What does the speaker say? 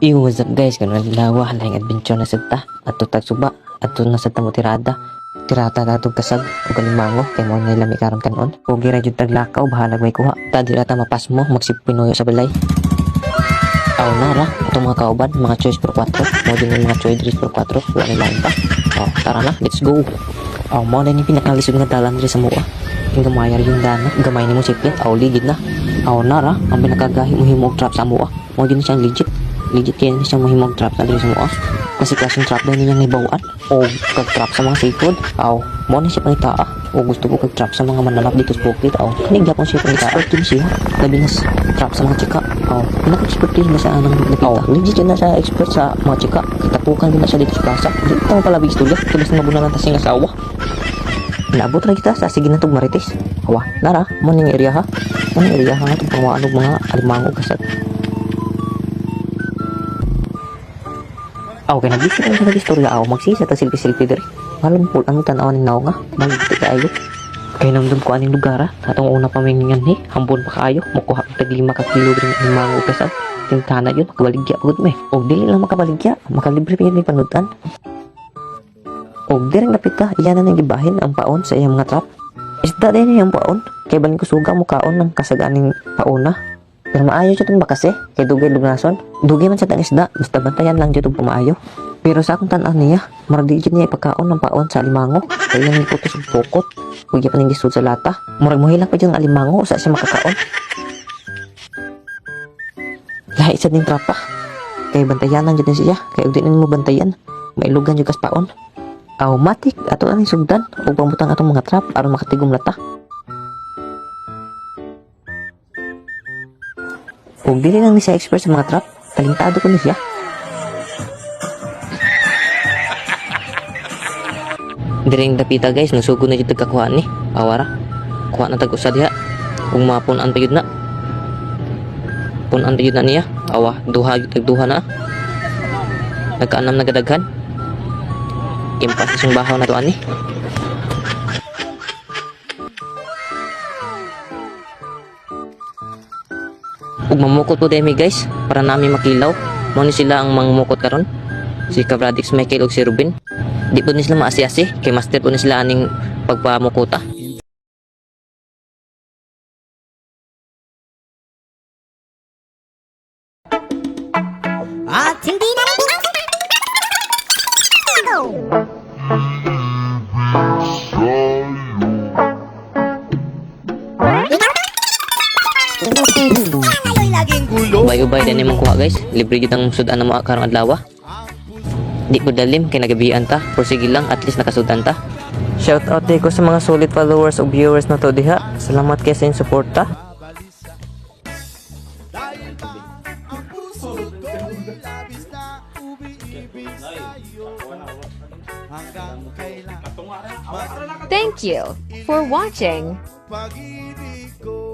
Yo, what's up guys? Kano lawa laing adventure na sagta ato tagsuba ato na sa tamo tirada tatog kasag o kalimango kay mo nila mi karon kanon o gira jud taglakaw bahalag may kuha ta dira ta mapas mo magsipinoyo sa balay. Aw nara atong mga kauban mga choice per 4 mo din yung mga choice per 4 wala lang pa. Tara na, let's go. Mo na ni pinakalisod nga dalan diri sa mua yung gamayar yung dana gamay ni mo sipit ligid na. Nara ang pinakagahi mo himog trap sa mua mo din siyang legit kaya na siyang mahimog trap na dito sa mga kasi klaseng trap na niya ibawaan o kag-trap sa mga seafood mo na siya pangitaa o gusto ko kag-trap sa mga mananap dito sa bukid kanigya po siya pangitaa din siya labi na trap sa mga chika naka-expert din na sa anang nakita legit yun na siya expert sa mga chika kitapukan din na siya dito sa plaza dito mo pala istorya tulis na mabunan ng tasing asawa naabot na kita sa sige na itong marites nara mo ning area ha nga itong pangwaan ng mga alimango kasag. Kaya nag-isip lang sa nag-istorya magsisa ta silpi-silpi diri. Malam po ang tanawan ng naong magigit kayo. Kaya namdam ko aning lugar atong una pa may ngan hambon pa kayo mukuha tag 5 ka kilo diri ng mga ugasan. Tintana yun makabaligya pud me. Og dili lang makabaligya, makalibre pa yun may panutan. Og diri lapit ka, iyan na nang gibahin ang paon sa iyang mga trap. Isda din yung paon, kay balin ko suga mo kaon ng kasaganing paona. Pero maayo siya itong bakas kay dugay lugnason. Dugay man sa tang isda, basta bantayan lang dito pumaayo. Pero sa akong tanaw niya, maradi dyan niya ipagkaon ng paon sa alimango. Kaya yan ito sa pukot. Huwag pa gisud sa lata. Murag mo hilang pa dyan ng alimango, sa siya makakaon. Lahi isa din trapa. Kaya bantayan lang dyan siya, kaya di mo bantayan. Mailugan dyan kas paon. Matik, ato aning sugdan, o pambutang atong mga trap, aron makatigom lata. Kung dili lang ni siya expert sa mga trap, talentado ko ni siya. Diring dapita guys, nasugo na dito kakuhaan ni. Awara, kuha na tag-usa diha. Kung mapunan pa yun na. Punan pa yun na niya. Duha na. Nagkaanam na gadaghan. Kimpas isang bahaw na to ani. Ug mamukot po demi guys para nami makilaw mo ni sila ang mangmukot karon si Kabradix Michael ug si Ruben di po ni sila maasi-asi kay master po ni sila aning pagpamukuta. At hindi na Ubay-ubay din yung kuha guys. Libre yun ang sudan na mga karang adlaw. Di ko dalim kay nagabian ta. Pero sige lang at least nakasudan ta. Shout out ko sa mga solid followers o viewers na to diha. Salamat kayo sa inyong suporta. Thank you for watching. pag-ibig ko